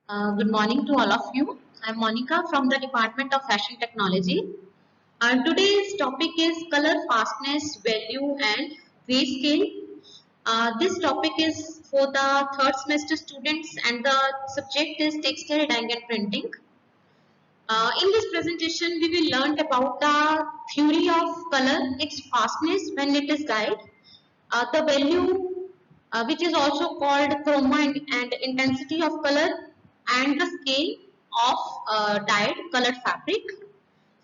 Good morning to all of you. I'm Monica from the Department of Fashion Technology. Today's topic is color fastness, value and grayscale. This topic is for the third semester students and the subject is textile dyeing and printing. In this presentation, we will learn about the theory of color, its fastness when it is dyed, the value which is also called chroma and intensity of color and the scale of dyed colored fabric.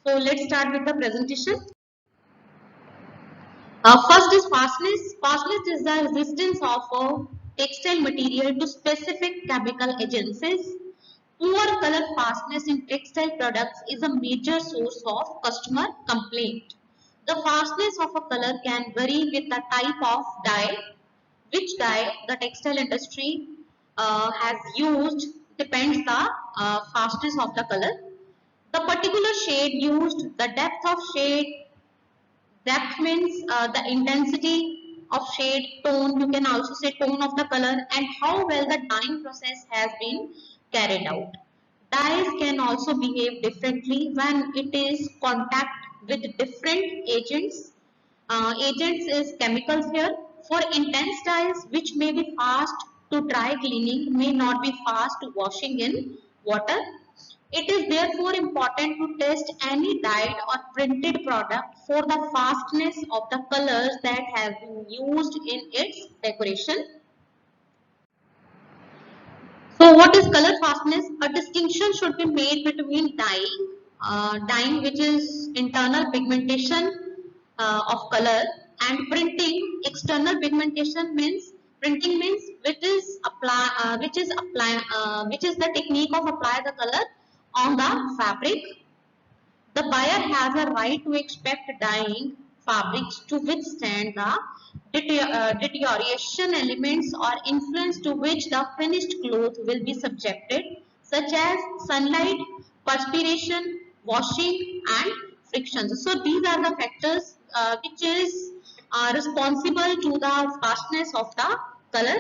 So let's start with the presentation. First is fastness. Fastness is the resistance of a textile material to specific chemical agencies. Poor color fastness in textile products is a major source of customer complaint. The fastness of a color can vary with the type of dye. Which dye the textile industry has used depends the fastness of the color. The particular shade used, the depth of shade, depth means the intensity of shade, tone, you can also say tone of the color, and how well the dyeing process has been carried out. Dyes can also behave differently when it is contact with different agents. Agents is chemicals here. For intense dyes, which may be fast to dry cleaning, may not be fast to washing in water. It is therefore important to test any dyed or printed product for the fastness of the colors that have been used in its decoration. So what is color fastness? A distinction should be made between dyeing which is internal pigmentation of color, and printing. External pigmentation means printing means which is the technique of apply the color on the fabric. The buyer has a right to expect dyeing fabrics to withstand the deterioration elements or influence to which the finished cloth will be subjected, such as sunlight, perspiration, washing, and friction. So these are the factors which is responsible to the fastness of the color.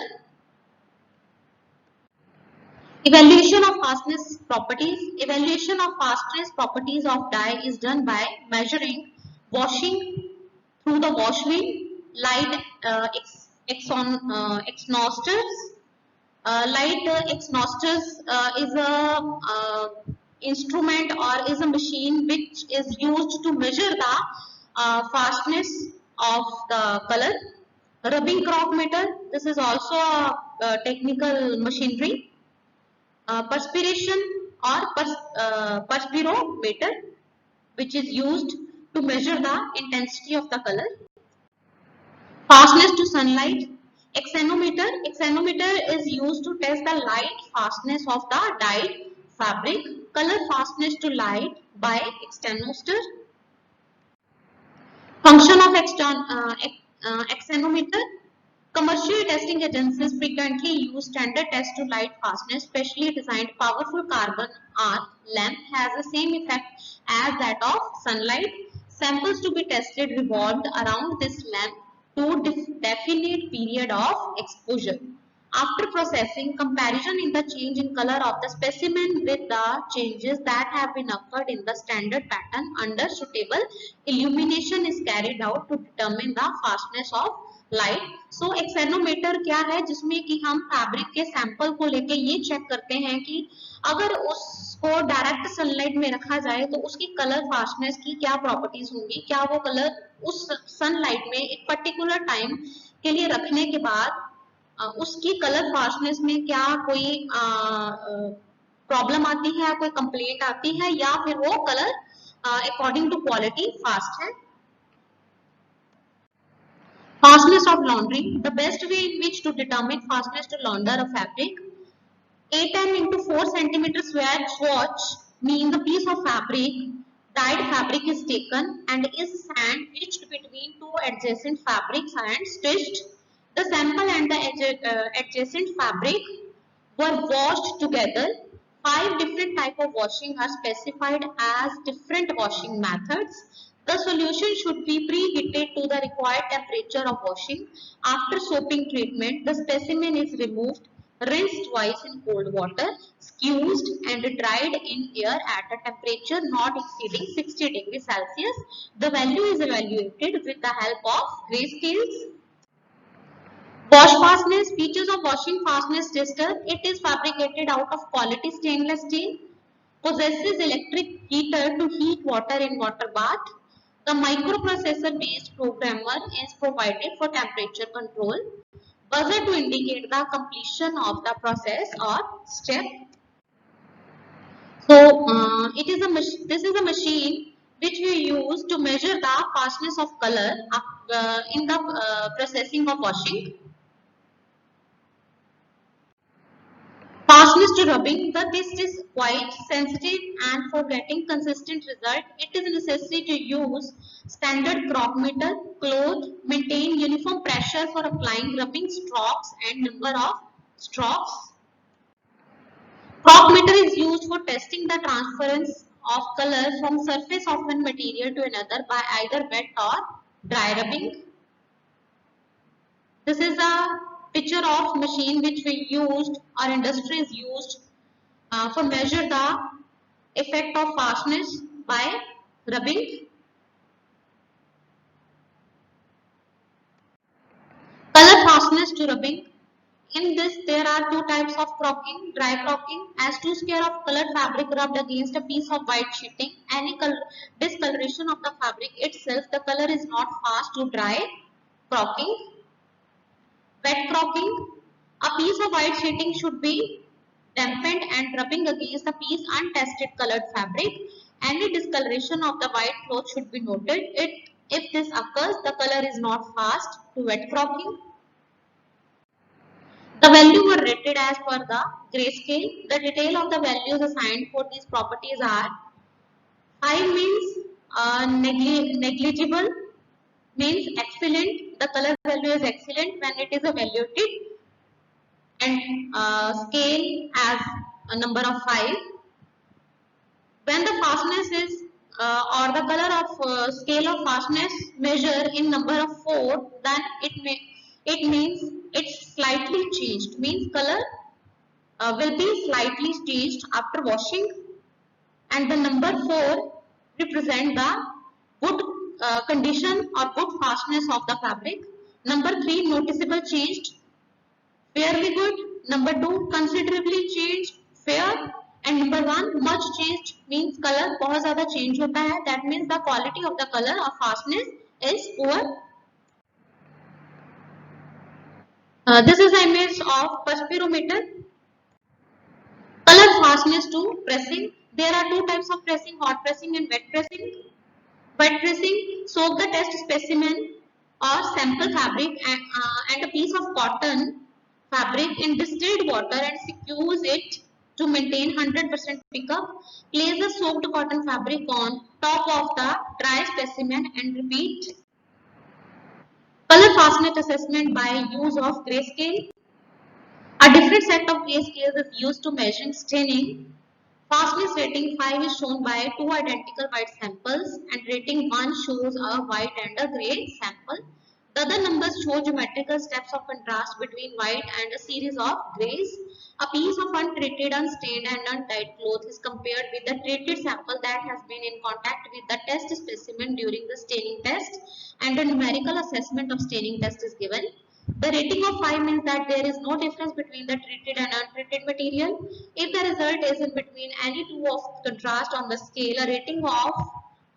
Evaluation of fastness properties. Evaluation of fastness properties of dye is done by measuring washing through the wash wheel, light exhausters. Light exhausters is a instrument or is a machine which is used to measure the fastness of the color. Rubbing chronometer. This is also a technical machinery. Perspiration or perspirometer, which is used to measure the intensity of the color. Fastness to sunlight. Axanometer. Axanometer is used to test the light fastness of the dyed fabric. Color fastness to light by axanometer. Function of axanometer. Commercial testing agencies frequently use standard test to light fastness. Specially designed powerful carbon arc lamp has the same effect as that of sunlight. Samples to be tested revolved around this lamp to definite period of exposure. After processing, comparison in the change in color of the specimen with the changes that have been occurred in the standard pattern under suitable illumination is carried out to determine the fastness of light. So एक्सेनोमीटर क्या है जिसमें कि हम fabric के sample को लेके ये चेक करते हैं कि अगर उसको डायरेक्ट सनलाइट में रखा जाए तो उसकी कलर फास्टनेस की क्या प्रॉपर्टीज होंगी, क्या वो कलर उस सनलाइट में एक पर्टिकुलर टाइम के लिए रखने के बाद उसकी कलर फास्टनेस में क्या कोई प्रॉब्लम आती है, कोई कंप्लेंट आती है, या फिर वो colour according to quality fast है. Fastness of laundry. The best way in which to determine fastness to launder a fabric. 8 into 4 centimeter swatch mean the piece of fabric, dyed fabric is taken and is sandwiched between two adjacent fabrics and stitched. The sample and the adjacent fabric were washed together. 5 different type of washing are specified as different washing methods. The solution should be preheated to the required temperature of washing. After soaping treatment, the specimen is removed. rinsed twice in cold water, squeezed and dried in air at a temperature not exceeding 60 degrees Celsius. The value is evaluated with the help of grayscales. Wash fastness. Features of washing fastness tester. It is fabricated out of quality stainless steel. Possesses electric heater to heat water in water bath. The microprocessor based programmer is provided for temperature control. Buzzer to indicate the completion of the process or step. So this is a machine which we use to measure the fastness of color in the processing of washing. Fastness to rubbing. The test is quite sensitive, and for getting consistent result, it is necessary to use standard crocmeter, cloth, maintain uniform pressure for applying rubbing strokes and number of strokes. Crocmeter is used for testing the transference of color from surface of one material to another by either wet or dry rubbing. This is a picture of machine which we used, our industry is used for measure the effect of fastness by rubbing. Color fastness to rubbing. In this, there are two types of crocking. Dry crocking, as two square of colored fabric rubbed against a piece of white sheeting. Any discoloration of the fabric itself, the color is not fast to dry. Crocking. Wet crocking. A piece of white sheeting should be dampened and rubbing against the piece untested colored fabric. Any discoloration of the white cloth should be noted. If this occurs, the color is not fast to wet crocking. The value were rated as per the grayscale. The detail of the values assigned for these properties are: 5 means negligible, means excellent. The color value is excellent when it is evaluated, and scale as a number of 5. When the fastness is or the color of scale of fastness measure in number of 4, then it means it's slightly changed, means color will be slightly changed after washing, and the number 4 represent the good condition or good fastness of the fabric. Number 3 noticeable changed, fairly good. Number 2 considerably changed, fair. And number 1 much changed, means color बहुत ज़्यादा change होता है. That means the quality of the color or fastness is poor. This is an image of perspirometer. Color fastness to pressing. There are two types of pressing: hot pressing and wet pressing. Wet pressing, soak the test specimen or sample fabric and a piece of cotton fabric in distilled water and squeeze it to maintain 100% pickup. Place the soaked cotton fabric on top of the dry specimen and repeat. Color fastness assessment by use of grayscale. A different set of grayscales is used to measure staining. Fastness rating 5 is shown by two identical white samples, and rating 1 shows a white and a grey sample. The other numbers show geometrical steps of contrast between white and a series of greys. A piece of untreated, unstained and undyed cloth is compared with the treated sample that has been in contact with the test specimen during the staining test, and a numerical assessment of staining test is given. The rating of 5 means that there is no difference between the treated and untreated material. If the result is in between any two of contrast on the scale, a rating of,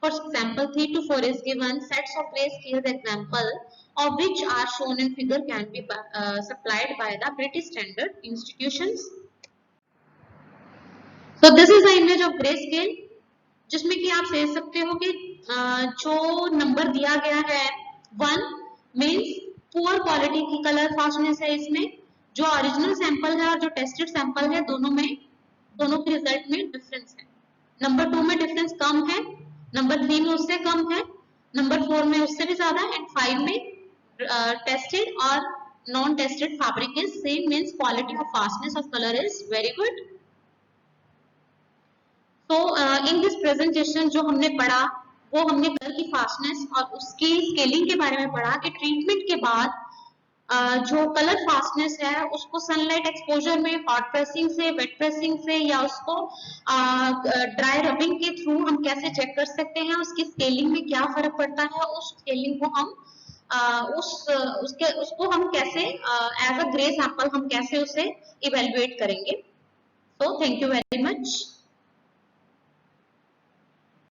for example, 3 to 4 is given. Sets of grayscales example of which are shown in figure can be supplied by the British Standard institutions. So this is the image of grayscale, जिसमें कि आप देख सकते हो कि जो number दिया गया है 1 means पुअर क्वालिटी की कलर फास्टनेस है इसमें. जो ओरिजिनल सैंपल है और जो टेस्टेड सैंपल है दोनों के रिजल्ट में डिफरेंस है. नंबर 2 में डिफरेंस कम है, नंबर 3 में उससे कम है, नंबर 4 में उससे भी ज्यादा, एंड 5 में टेस्टेड और non tested fabric is same, means quality of fastness of colour is very good. तो इन दिस प्रेजेंटेशन जो हमने पढ़ा वो हमने कलर की फास्टनेस और उसकी स्केलिंग के बारे में पढ़ा कि ट्रीटमेंट के बाद जो कलर फास्टनेस है उसको सनलाइट एक्सपोजर में हॉट प्रेसिंग से, वेट प्रेसिंग से या उसको ड्राई रबिंग के थ्रू हम कैसे चेक कर सकते हैं, उसकी स्केलिंग में क्या फर्क पड़ता है, उस स्केलिंग को हम उसको हम कैसे एज अ ग्रे सैंपल हम कैसे उसे इवेलुएट करेंगे। So thank you very much.